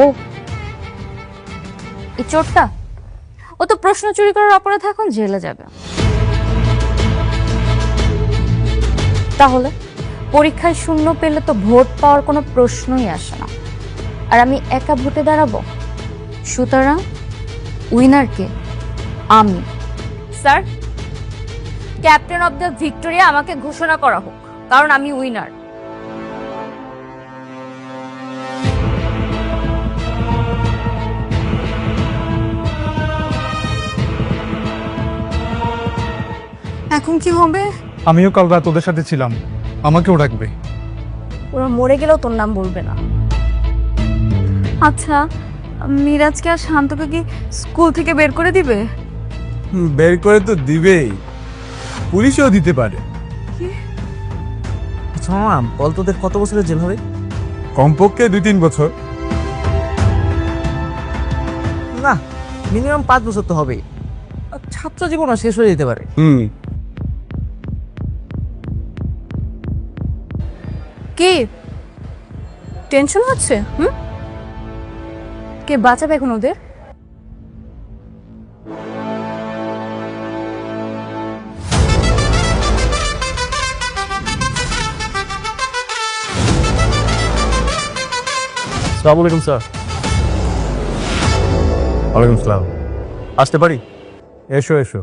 ও এই চোরটা, ও তো প্রশ্ন চুরি করার অপরাধে এখন জেলে যাবে। তাহলে পরীক্ষায় শূন্য পেলে তো ভোট পাওয়ার কোনো প্রশ্নই আসে না, আর আমি একা ভোটে দাঁড়াবো। সুতরাং উইনার কে? আমি। Sir, captain of the Victoria আমাকে ঘোষণা করা হোক, কারণ আমি উইনার। এখন কি হবে? আমিও কাল রাত ওদের সাথে ছিলাম, আমাকেও ডাকবে। ওরা মরে গেলেও তোর নাম বলবে না। আচ্ছা, মিরাজকে আর শান্তকে কি স্কুল থেকে বের করে দিবে? বের করে তো দিবেই, পুলিশও দিতে পারে। আচ্ছা মামা, বল তোদের কত বছরের জেল হবে? কমপক্ষে 2-3 বছর। না, মিনিমাম 5 বছর তো হবেই। আর ছাত্র জীবনও শেষ হয়ে যেতে পারে। কি টেনশন হচ্ছে? কে বাঁচাবে এখন ওদের? আসসালামু আলাইকুম স্যার। ওয়ালাইকুম আসসালাম। আসতে পারি? এসো এসো।